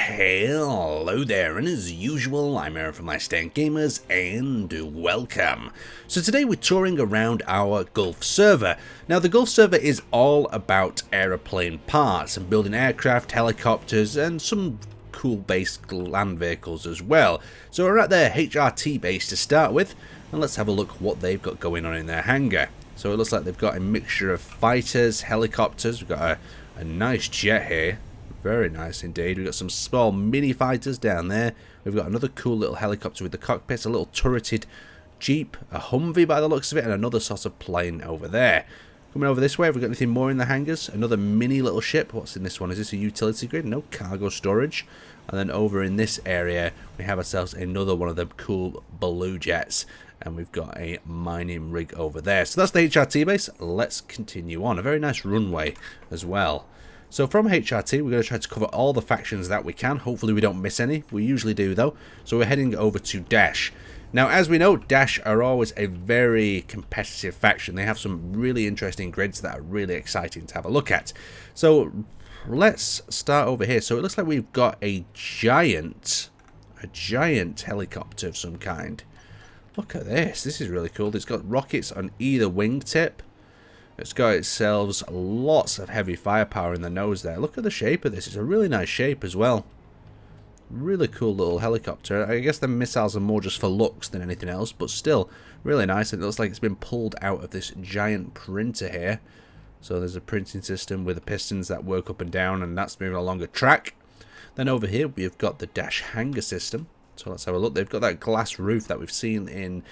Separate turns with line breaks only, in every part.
Hello there, and as usual, I'm Aaron from Laststandgamers, and welcome. So today we're touring around our Gulf server. Now the Gulf server is all about aeroplane parts and building aircraft, helicopters, and some cool base land vehicles as well. So we're at their HRT base to start with, and let's have a look what they've got going on in their hangar. So it looks like they've got a mixture of fighters, helicopters. We've got a nice jet here. Very nice indeed. We've got some small mini fighters down there. We've got another cool little helicopter with the cockpits, a little turreted jeep, a Humvee by the looks of it, and another sort of plane over there. Coming over this way, have we got anything more in the hangars? Another mini little ship. What's in this one? Is this a utility grid? No, cargo storage. And then over in this area, we have ourselves another one of them cool blue jets. And we've got a mining rig over there. So that's the HRT base. Let's continue on. A very nice runway as well. So from HRT, we're going to try to cover all the factions that we can. Hopefully we don't miss any. We usually do though. So we're heading over to Dash. Now as we know, Dash are always a very competitive faction. They have some really interesting grids that are really exciting to have a look at. So let's start over here. So it looks like we've got a giant helicopter of some kind. Look at this. This is really cool. It's got rockets on either wingtip. It's got itself lots of heavy firepower in the nose there. Look at the shape of this. It's a really nice shape as well. Really cool little helicopter. I guess the missiles are more just for looks than anything else, but still really nice. It looks like it's been pulled out of this giant printer here. So there's a printing system with the pistons that work up and down, and that's moving along a track. Then over here we've got the Dash hangar system. So let's have a look. They've got that glass roof that we've seen in...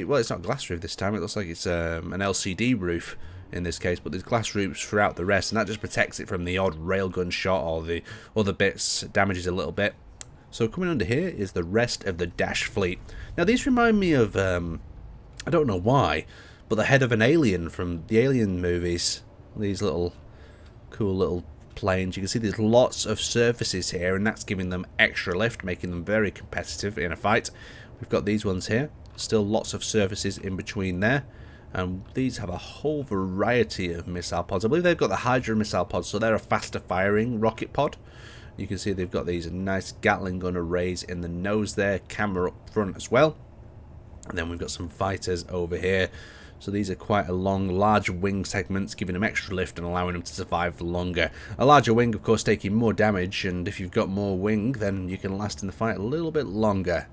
Well, it's not glass roof this time. It looks like it's an LCD roof in this case, but there's glass roofs throughout the rest, and that just protects it from the odd railgun shot or the other bits, damages a little bit. So coming under here is the rest of the Dash fleet. Now these remind me of, I don't know why, but the head of an alien from the Alien movies. These little cool little planes. You can see there's lots of surfaces here, and that's giving them extra lift, making them very competitive in a fight. We've got these ones here. Still lots of surfaces in between there. And these have a whole variety of missile pods. I believe they've got the Hydra missile pods, so they're a faster firing rocket pod. You can see they've got these nice Gatling gun arrays in the nose there, camera up front as well. And then we've got some fighters over here. So these are quite a large wing segments, giving them extra lift and allowing them to survive longer. A larger wing, of course, taking more damage, and if you've got more wing, then you can last in the fight a little bit longer.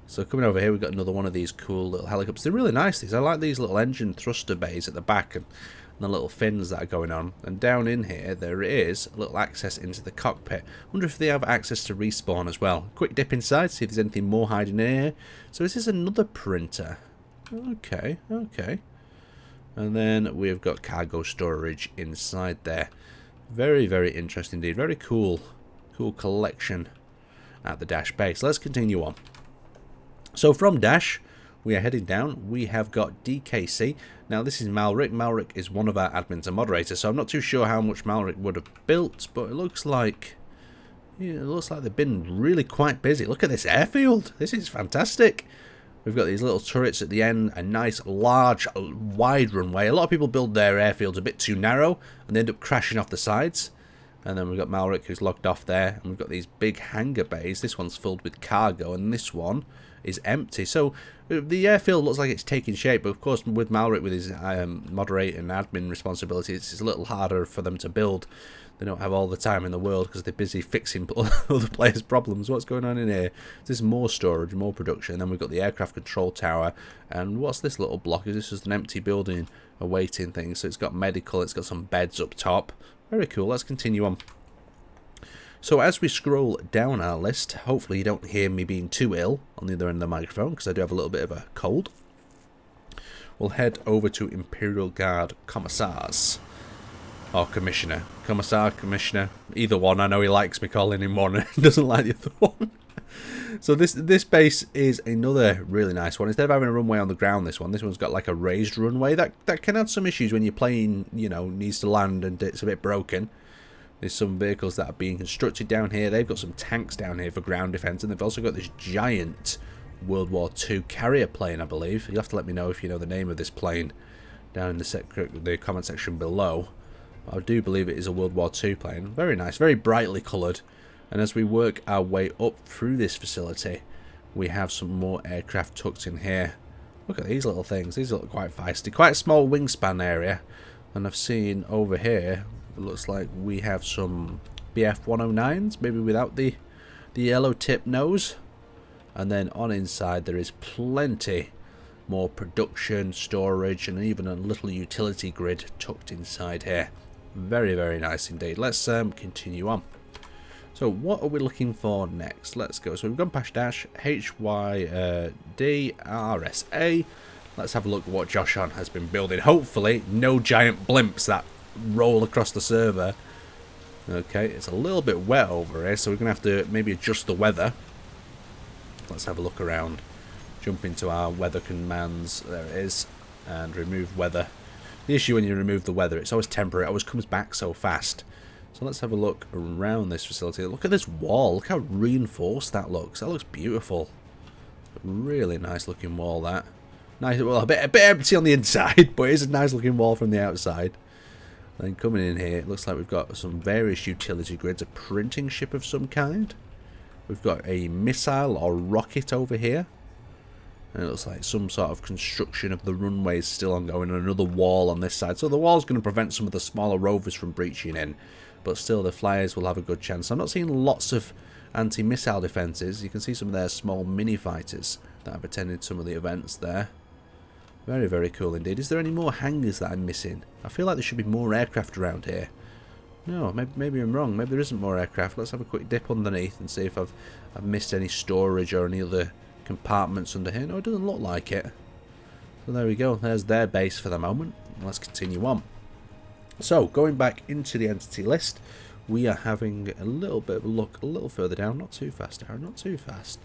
So coming over here, we've got another one of these cool little helicopters. They're really nice, these. I like these little engine thruster bays at the back and the little fins that are going on. And down in here, there is a little access into the cockpit. I wonder if they have access to respawn as well. Quick dip inside, see if there's anything more hiding in here. So is this another printer? Okay. And then we've got cargo storage inside there. Very, very interesting indeed. Very cool collection at the Dash base. Let's continue on. So from Dash, we are heading down. We have got DKC. Now this is Malrick. Malrick is one of our admins and moderators, so I'm not too sure how much Malrick would have built, but it looks like they've been really quite busy. Look at this airfield. This is fantastic. We've got these little turrets at the end, a nice, large, wide runway. A lot of people build their airfields a bit too narrow, and they end up crashing off the sides. And then we've got Malrick, who's locked off there, and we've got these big hangar bays. This one's filled with cargo, and this one is empty. So the airfield looks like it's taking shape, but of course with Malrick, with his moderate and admin responsibilities, it's a little harder for them to build. They don't have all the time in the world because they're busy fixing other players' problems. What's going on in here? There's more storage, more production. Then we've got the aircraft control tower. And what's this little block? Is this just an empty building awaiting things? So it's got medical, it's got some beds up top. Very cool. Let's continue on. So as we scroll down our list, hopefully you don't hear me being too ill on the other end of the microphone, because I do have a little bit of a cold. We'll head over to Imperial Guard Commissars. Or Commissioner. Commissar, Commissioner. Either one. I know he likes me calling him one and he doesn't like the other one. So this base is another really nice one. Instead of having a runway on the ground, this one's got like a raised runway. That can add some issues when your plane, needs to land and it's a bit broken. There's some vehicles that are being constructed down here. They've got some tanks down here for ground defense, and they've also got this giant World War II carrier plane, I believe. You'll have to let me know if you know the name of this plane down in the comment section below. I do believe it is a World War II plane. Very nice, very brightly coloured. And as we work our way up through this facility, we have some more aircraft tucked in here. Look at these little things. These look quite feisty. Quite a small wingspan area. And I've seen over here, it looks like we have some BF-109s, maybe without the yellow tip nose. And then on inside there is plenty more production, storage, and even a little utility grid tucked inside here. Very, very nice indeed. Let's continue on. So what are we looking for next? Let's go. So we've gone past dash, HYD, RSA. Let's have a look at what Joshan has been building. Hopefully no giant blimps that roll across the server. Okay, it's a little bit wet over here, so we're going to have to maybe adjust the weather. Let's have a look around. Jump into our weather commands. There it is. And remove weather. The issue when you remove the weather, it's always temporary. It always comes back so fast. So let's have a look around this facility. Look at this wall. Look how reinforced that looks. That looks beautiful. Really nice looking wall, that. Nice. Well, a bit empty on the inside, but it is a nice looking wall from the outside. Then coming in here, it looks like we've got some various utility grids. A printing ship of some kind. We've got a missile or rocket over here. And it looks like some sort of construction of the runway is still ongoing. And another wall on this side. So the wall's going to prevent some of the smaller rovers from breaching in. But still, the flyers will have a good chance. I'm not seeing lots of anti-missile defences. You can see some of their small mini-fighters that have attended some of the events there. Very, very cool indeed. Is there any more hangars that I'm missing? I feel like there should be more aircraft around here. No, maybe I'm wrong. Maybe there isn't more aircraft. Let's have a quick dip underneath and see if I've missed any storage or any other compartments under here. No, it doesn't look like it. So there we go. There's their base for the moment. Let's continue on. So, going back into the entity list, we are having a little bit of a look a little further down. Not too fast, Aaron, not too fast.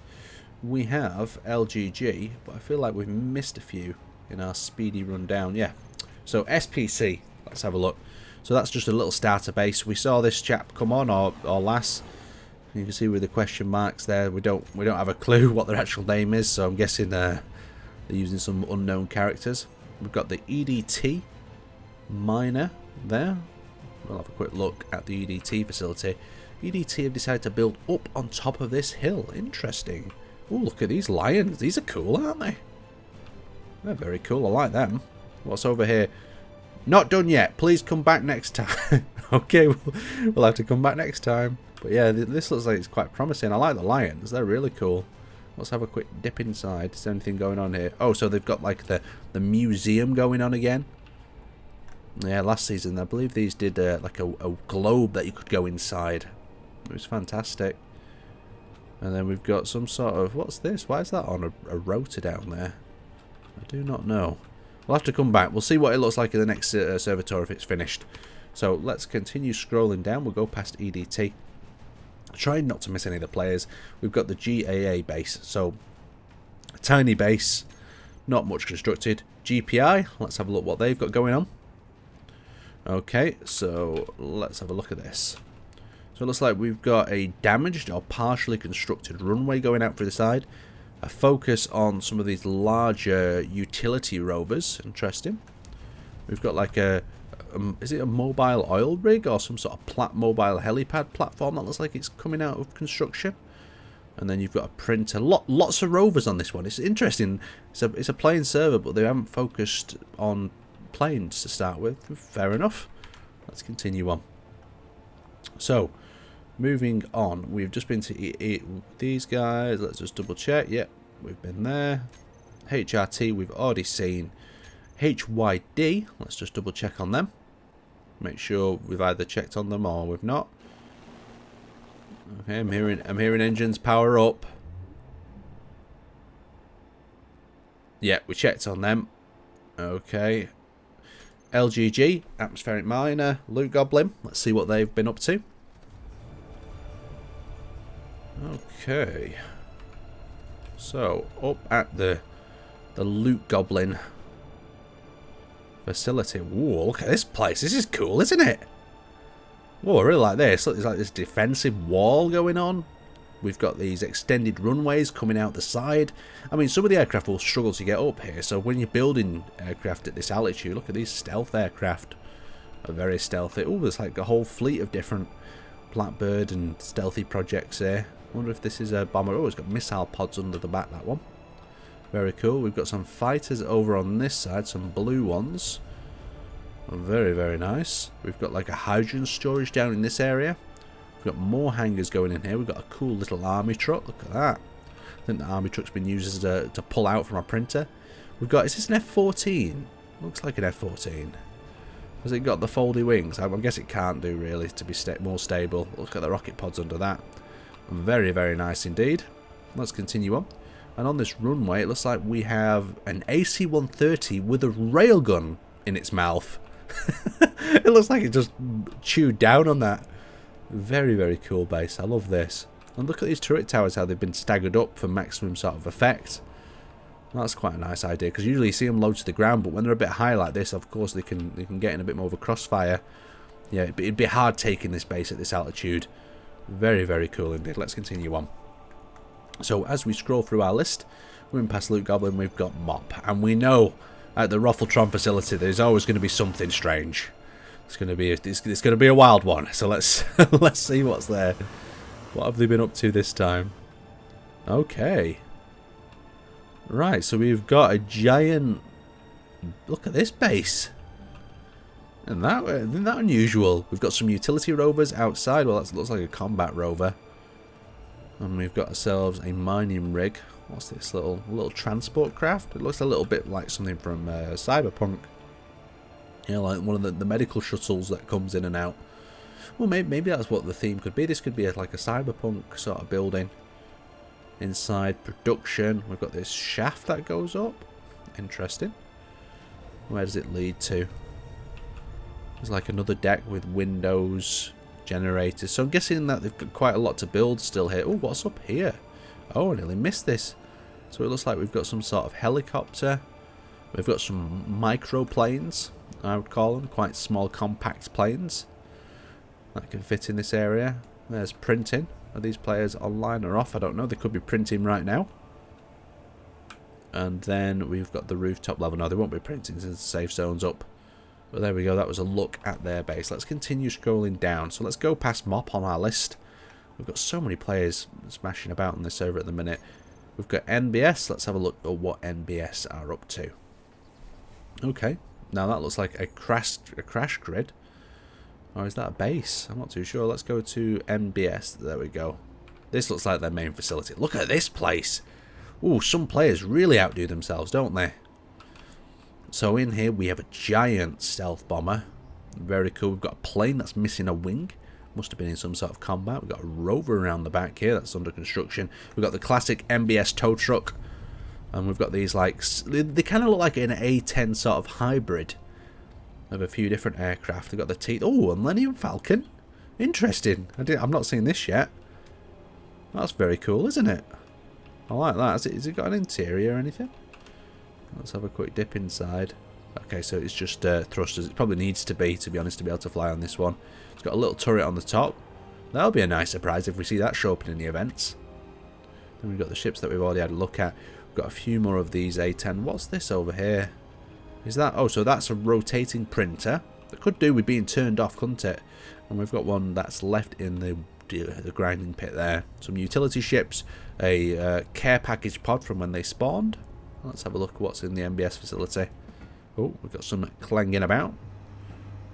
We have LGG, but I feel like we've missed a few in our speedy rundown. Yeah. So, SPC, let's have a look. So, that's just a little starter base. We saw this chap come on, or lass. You can see with the question marks there, we don't have a clue what their actual name is, so I'm guessing they're using some unknown characters. We've got the EDT miner there. We'll have a quick look at the EDT facility. EDT have decided to build up on top of this hill. Interesting. Oh, look at these lions. These are cool, aren't they? They're very cool. I like them. What's over here? Not done yet. Please come back next time. Okay, we'll have to come back next time. But yeah, this looks like it's quite promising. I like the lions. They're really cool. Let's have a quick dip inside. Is there anything going on here? Oh, so they've got like the museum going on again. Yeah, last season I believe these did like a globe that you could go inside. It was fantastic. And then we've got some sort of, what's this? Why is that on a rotor down there? I do not know. We'll have to come back. We'll see what it looks like in the next server tour if it's finished. So let's continue scrolling down. We'll go past EDT. Trying not to miss any of the players. We've got the GAA base. So a tiny base, not much constructed. GPI, let's have a look what they've got going on. Okay, so let's have a look at this. So it looks like we've got a damaged or partially constructed runway going out through the side. A focus on some of these larger utility rovers. Interesting. We've got like is it a mobile oil rig or some sort of mobile helipad platform that looks like it's coming out of construction. And then you've got a printer. Lots of rovers on this one. It's interesting. It's a plane server, but they haven't focused on planes to start with. Fair enough. Let's continue on. So, moving on, we've just been to these guys. Let's just double check. Yep, we've been there. HRT we've already seen. HYD, let's just double check on them. Make sure we've either checked on them or we've not. Okay, I'm hearing engines power up. Yeah, we checked on them. Okay. LGG, atmospheric miner, loot goblin. Let's see what they've been up to. Okay. So, up at the loot goblin facility. Whoa, look at this place. This is cool, isn't it? Whoa, I really like this. Look, there's like this defensive wall going on. We've got these extended runways coming out the side. I mean, some of the aircraft will struggle to get up here. So when you're building aircraft at this altitude, look at these stealth aircraft. Are very stealthy. Oh, there's like a whole fleet of different Blackbird and stealthy projects here. I wonder if this is a bomber. Oh, it's got missile pods under the back, that one. Very cool. We've got some fighters over on this side, some blue ones. Very, very nice. We've got like a hydrogen storage down in this area. We've got more hangars going in here. We've got a cool little army truck. Look at that. I think the army truck's been used as to pull out from our printer. We've got, is this an F-14? Looks like an F-14. Has it got the foldy wings? I guess it can't do really to be more stable. Look at the rocket pods under that. Very, very nice indeed. Let's continue on. And on this runway, it looks like we have an AC-130 with a railgun in its mouth. It looks like it just chewed down on that. Very, very cool base. I love this. And look at these turret towers, how they've been staggered up for maximum sort of effect. That's quite a nice idea, because usually you see them low to the ground, but when they're a bit high like this, of course they can get in a bit more of a crossfire. Yeah, it'd be hard taking this base at this altitude. Very, very cool indeed. Let's continue on. So as we scroll through our list, we're in past Loot Goblin, we've got Mop, and we know at the Rotheltron facility there's always going to be something strange. It's going to be a wild one. So let's let's see what's there. What have they been up to this time? Okay. Right, so we've got a giant. Look at this base. Isn't that unusual? We've got some utility rovers outside. Well, that looks like a combat rover. And we've got ourselves a mining rig. What's this little transport craft? It looks a little bit like something from Cyberpunk. You know, like one of the medical shuttles that comes in and out. Well, maybe that's what the theme could be. This could be like a Cyberpunk sort of building. Inside production, we've got this shaft that goes up. Interesting. Where does it lead to? There's like another deck with windows, generators. So I'm guessing that they've got quite a lot to build still here. Oh, what's up here? Oh, I nearly missed this. So it looks like we've got some sort of helicopter. We've got some microplanes, I would call them. Quite small, compact planes that can fit in this area. There's printing. Are these players online or off? I don't know. They could be printing right now. And then we've got the rooftop level. No, they won't be printing since the safe zone's up. But there we go. That was a look at their base. Let's continue scrolling down. So let's go past Mop on our list. We've got so many players smashing about on this server at the minute. We've got NBS. Let's have a look at what NBS are up to. Okay. Now that looks like a crash grid. Or is that a base? I'm not too sure. Let's go to NBS. There we go. This looks like their main facility. Look at this place. Ooh, some players really outdo themselves, don't they? So in here we have a giant stealth bomber. Very cool. We've got a plane that's missing a wing. Must have been in some sort of combat. We've got a rover around the back here that's under construction. We've got the classic MBS tow truck. And we've got these like... They kind of look like an A-10 sort of hybrid of a few different aircraft. They've got the teeth. Oh, a Millennium Falcon. Interesting. I've not seen this yet. That's very cool, isn't it? I like that. Has it got an interior or anything? Let's have a quick dip inside. Okay, so it's just thrusters. It probably needs to be honest, to be able to fly on this one. It's got a little turret on the top. That'll be a nice surprise if we see that show up in the events. Then we've got the ships that we've already had a look at. We've got a few more of these A-10. What's this over here? Is that... Oh, so that's a rotating printer. That could do with being turned off, couldn't it? And we've got one that's left in the grinding pit there. Some utility ships. A care package pod from when they spawned. Let's have a look at what's in the MBS facility. Oh, we've got some clanging about.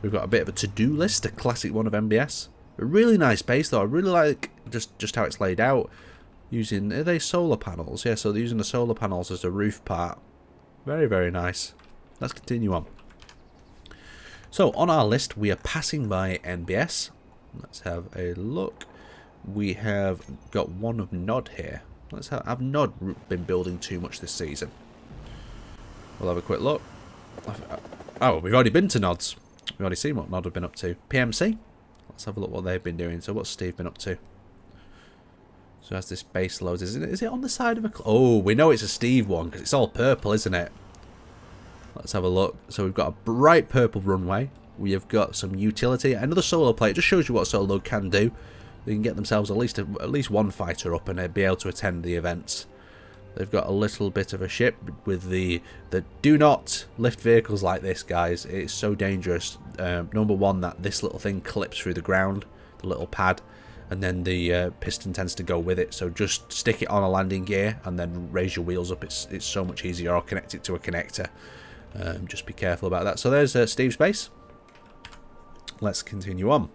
We've got a bit of a to-do list, a classic one of MBS. A really nice base though. I really like just how it's laid out. Using, are they solar panels? Yeah, so they're using the solar panels as a roof part. Very, very nice. Let's continue on. So on our list, we are passing by NBS. Let's have a look. We have got one of Nod here. Let's have Nod been building too much this season? We'll have a quick look. Oh, we've already been to Nod's. We've already seen what Nod have been up to. PMC. Let's have a look what they've been doing. So what's Steve been up to? So as this base loads, is it on the side of a... Oh, we know it's a Steve one because it's all purple, isn't it? Let's have a look. So we've got a bright purple runway. We have got some utility. Another solo play. It just shows you what solo can do. They can get themselves at least one fighter up and be able to attend the events. They've got a little bit of a ship with the do not lift vehicles like this, guys. It's so dangerous. Number one, that this little thing clips through the ground. the little pad, and then the piston tends to go with it. So just stick it on a landing gear and then raise your wheels up. It's so much easier, or connect it to a connector. Just be careful about that. So there's Steve's base. Let's continue on.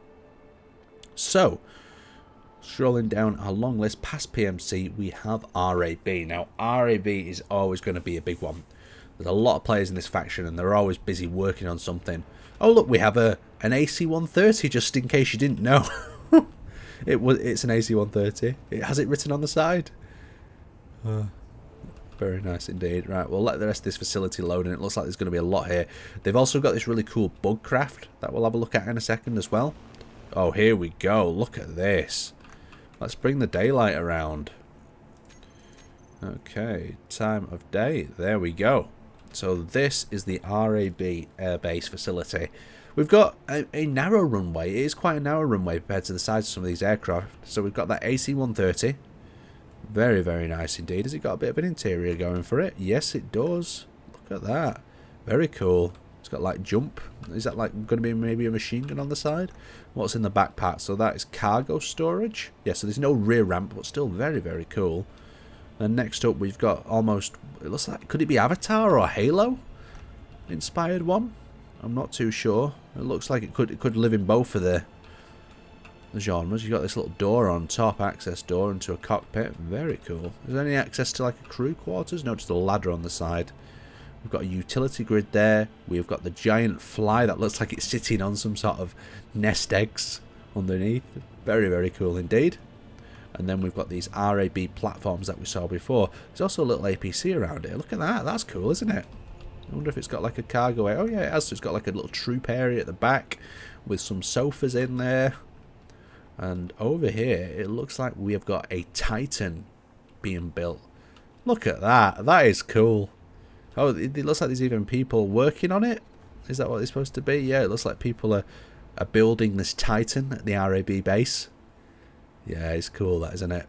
So, scrolling down our long list past PMC, we have RAB. Now, RAB is always going to be a big one. There's a lot of players in this faction, and they're always busy working on something. Oh, look, we have an AC-130, just in case you didn't know. It's an AC-130. It has it written on the side. Very nice indeed. Right, we'll let the rest of this facility load, and it looks like there's going to be a lot here. They've also got this really cool bug craft that we'll have a look at in a second as well. Oh, here we go. Look at this. Let's bring the daylight around. Okay, time of day. There we go. So this is the RAB airbase facility. We've got a narrow runway. It is quite a narrow runway compared to the size of some of these aircraft. So we've got that AC-130. Very, very nice indeed. Has it got a bit of an interior going for it? Yes, it does. Look at that. Very cool. It's got like jump. Is that like going to be maybe a machine gun on the side? What's in the back part? So that is cargo storage. Yeah, so there's no rear ramp, but still very, very cool. And next up we've got almost, it looks like, could it be Avatar or Halo inspired one? I'm not too sure. It looks like it could live in both of the genres. You've got this little door on top, access door into a cockpit. Very cool. Is there any access to like a crew quarters? No, just a ladder on the side. We've got a utility grid there. We've got the giant fly that looks like it's sitting on some sort of nest eggs underneath. Very, very cool indeed. And then we've got these RAB platforms that we saw before. There's also a little APC around it. Look at that. That's cool, isn't it? I wonder if it's got like a cargo area. Oh yeah, it has. So it's got like a little troop area at the back with some sofas in there. And over here, it looks like we have got a Titan being built. Look at that. That is cool. Oh, it looks like there's even people working on it. Is that what it's supposed to be? Yeah, it looks like people are building this Titan at the RAB base. Yeah, it's cool, that, isn't it?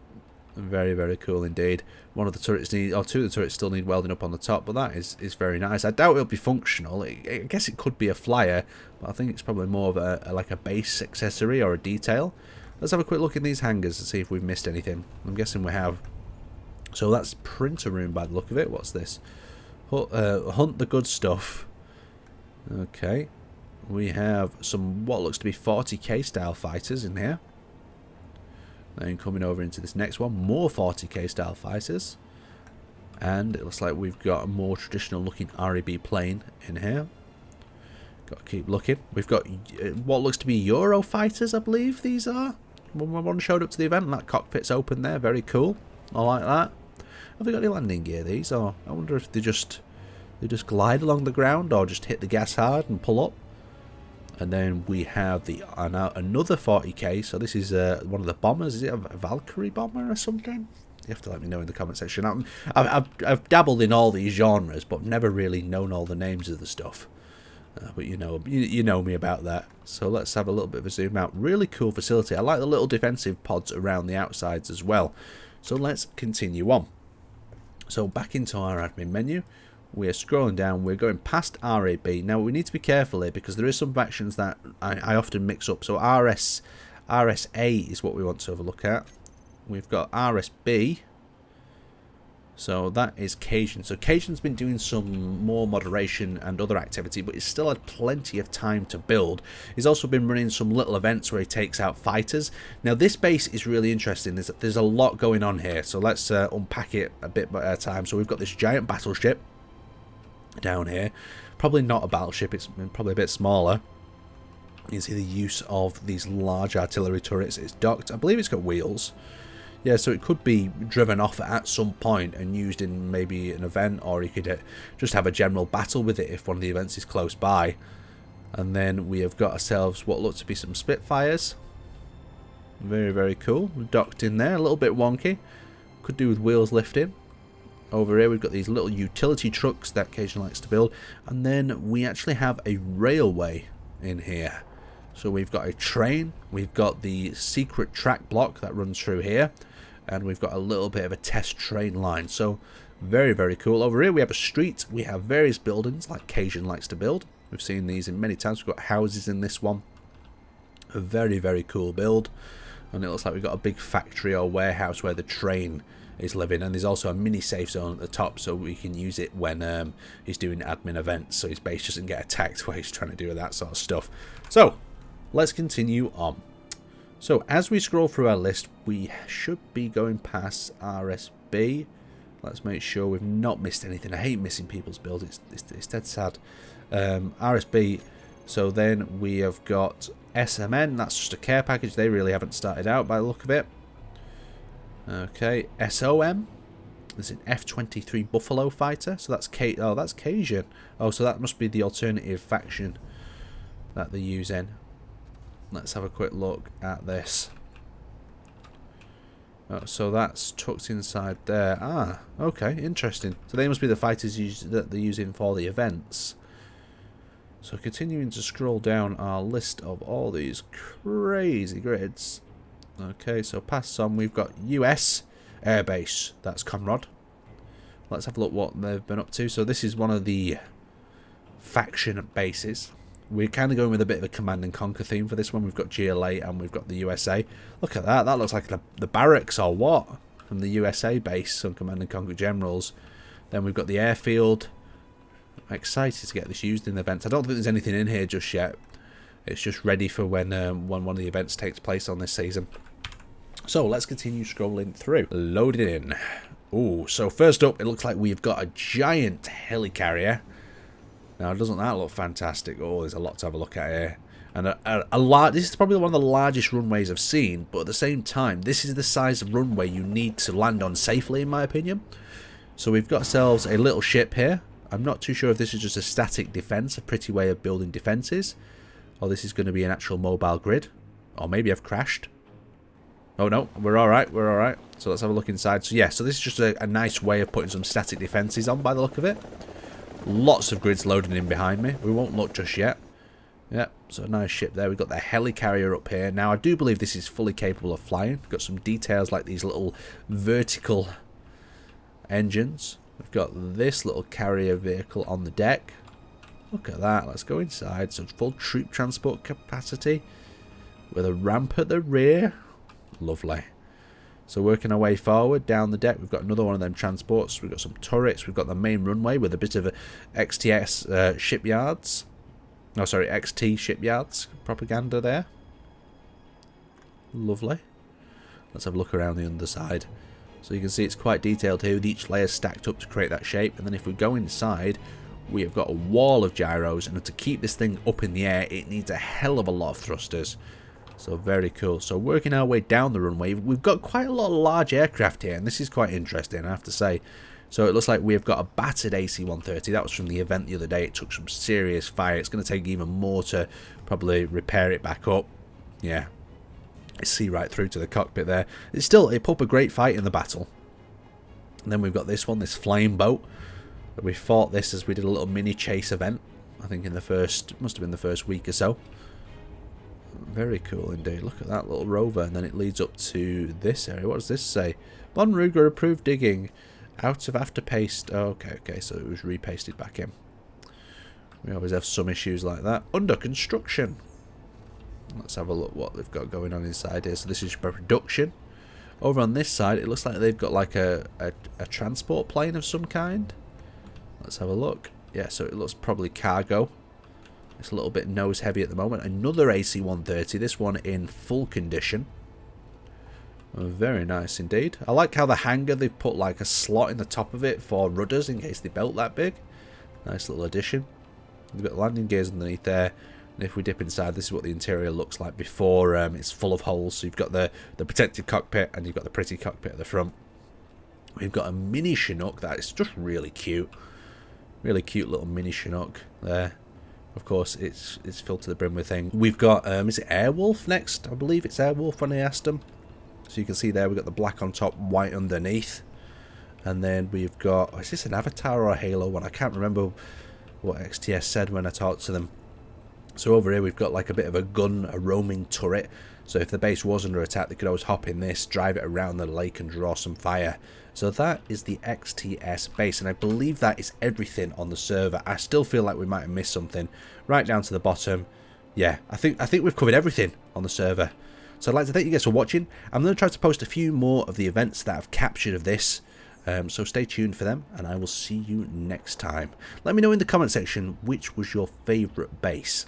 Very, very cool indeed. One of the turrets two of the turrets still need welding up on the top, but that is very nice. I doubt it'll be functional. I guess it could be a flyer, but I think it's probably more of like a base accessory or a detail. Let's have a quick look in these hangars and see if we've missed anything. I'm guessing we have. So that's printer room by the look of it. What's this? Hunt the good stuff. Okay. We have some what looks to be 40k style fighters in here. Then coming over into this next one, more 40k style fighters. And it looks like we've got a more traditional looking RAB plane in here. Got to keep looking. We've got what looks to be Euro fighters, I believe these are. One showed up to the event and that cockpit's open there. Very cool. I like that. Have they got any landing gear, these? Or I wonder if they just glide along the ground or just hit the gas hard and pull up. And then we have the another 40k. So this is one of the bombers. Is it a Valkyrie bomber or something? You have to let me know in the comment section. I've dabbled in all these genres, but never really known all the names of the stuff. But you know me about that. So let's have a little bit of a zoom out. Really cool facility. I like the little defensive pods around the outsides as well. So let's continue on. So back into our admin menu. We're scrolling down. We're going past RAB. Now we need to be careful here because there is some factions that I often mix up. So RSA is what we want to have a look at. We've got RSB. So that is Cajun. So Cajun's been doing some more moderation and other activity, but he's still had plenty of time to build. He's also been running some little events where he takes out fighters. Now this base is really interesting. There's a lot going on here. So let's unpack it a bit at a time. So we've got this giant battleship down here. Probably not a battleship. It's probably a bit smaller. You can see the use of these large artillery turrets. It's docked. I believe it's got wheels. Yeah, so it could be driven off at some point and used in maybe an event, or you could just have a general battle with it if one of the events is close by. And then we have got ourselves what looks to be some Spitfires. Very, very cool. Docked in there, a little bit wonky. Could do with wheels lifting. Over here we've got these little utility trucks that Cajun likes to build. And then we actually have a railway in here. So we've got a train, we've got the secret track block that runs through here, and we've got a little bit of a test train line. So very, very cool. Over here we have a street. We have various buildings like Cajun likes to build. We've seen these in many times. We've got houses in this one. A very, very cool build. And it looks like we've got a big factory or warehouse where the train is living, and there's also a mini safe zone at the top so we can use it when he's doing admin events, so his base doesn't get attacked while he's trying to do that sort of stuff. So let's continue on. So as we scroll through our list, we should be going past RSB. Let's make sure we've not missed anything. I hate missing people's builds, it's dead sad. RSB, so then we have got SMN, that's just a care package. They really haven't started out by the look of it. Okay, SOM. There's an F-23 Buffalo fighter. So that's that's Cajun. Oh, so that must be the alternative faction that they're using. Let's have a quick look at this. Oh, so that's tucked inside there. Ah, okay, interesting. So they must be the fighters that they're using for the events. So continuing to scroll down our list of all these crazy grids. Okay, so past some, we've got US Air Base. That's Conrad. Let's have a look what they've been up to. So this is one of the faction bases. We're kind of going with a bit of a Command and Conquer theme for this one. We've got GLA and we've got the USA. Look at that. That looks like the barracks or what from the USA base on Command and Conquer Generals. Then we've got the airfield. I'm excited to get this used in the events. I don't think there's anything in here just yet. It's just ready for when one of the events takes place on this season. So let's continue scrolling through. Loaded in. Ooh, so first up, it looks like we've got a giant helicarrier. Now, doesn't that look fantastic? Oh, there's a lot to have a look at here. And this is probably one of the largest runways I've seen, but at the same time, this is the size of runway you need to land on safely, in my opinion. So we've got ourselves a little ship here. I'm not too sure if this is just a static defense, a pretty way of building defenses, or this is going to be an actual mobile grid. Or maybe I've crashed. Oh no, we're alright, we're alright. So let's have a look inside. So yeah, so this is just a nice way of putting some static defenses on by the look of it. Lots of grids loading in behind me. We won't look just yet. Yeah, so a nice ship there. We've got the helicarrier up here. Now I do believe this is fully capable of flying. We've got some details like these little vertical engines. We've got this little carrier vehicle on the deck. Look at that. Let's go inside. So full troop transport capacity with a ramp at the rear. Lovely. So working our way forward down the deck, we've got another one of them transports. We've got some turrets. We've got the main runway with a bit of a XTS shipyards. No, sorry, XT shipyards propaganda there. Lovely. Let's have a look around the underside. So you can see it's quite detailed here with each layer stacked up to create that shape. And then if we go inside, we have got a wall of gyros. And to keep this thing up in the air, it needs a hell of a lot of thrusters. So very cool. So working our way down the runway, we've got quite a lot of large aircraft here, and this is quite interesting, I have to say. So it looks like we've got a battered AC-130. That was from the event the other day. It took some serious fire. It's going to take even more to probably repair it back up. Yeah. I see right through to the cockpit there. It put up a great fight in the battle. And then we've got this one, this flame boat. We fought this as we did a little mini chase event. I think in the must have been the first week or so. Very cool indeed. Look at that little rover, and then it leads up to this area. What does this say? Von Ruger approved digging out of afterpaste. Oh, okay, so it was repasted back in. We always have some issues like that. Under construction. Let's have a look what they've got going on inside here. So this is production. Over on this side, it looks like they've got like a transport plane of some kind. Let's have a look. Yeah, so it looks probably cargo. It's a little bit nose heavy at the moment. Another AC-130, this one in full condition. Oh, very nice indeed. I like how the hangar, they've put like a slot in the top of it for rudders in case they built that big. Nice little addition. They've got landing gears underneath there. And if we dip inside, this is what the interior looks like before it's full of holes. So you've got the protected cockpit and you've got the pretty cockpit at the front. We've got a mini Chinook that is just really cute. Really cute little mini Chinook there. Of course, it's filled to the brim with things. We've got, is it Airwolf next? I believe it's Airwolf when I asked them. So you can see there we've got the black on top, white underneath. And then we've got, is this an Avatar or a Halo one? I can't remember what XTS said when I talked to them. So over here we've got like a bit of a gun, a roaming turret. So if the base was under attack, they could always hop in this, drive it around the lake and draw some fire. So that is the XTS base, and I believe that is everything on the server. I still feel like we might have missed something. Right down to the bottom, yeah, I think we've covered everything on the server. So I'd like to thank you guys for watching. I'm going to try to post a few more of the events that I've captured of this. So stay tuned for them, and I will see you next time. Let me know in the comment section which was your favourite base.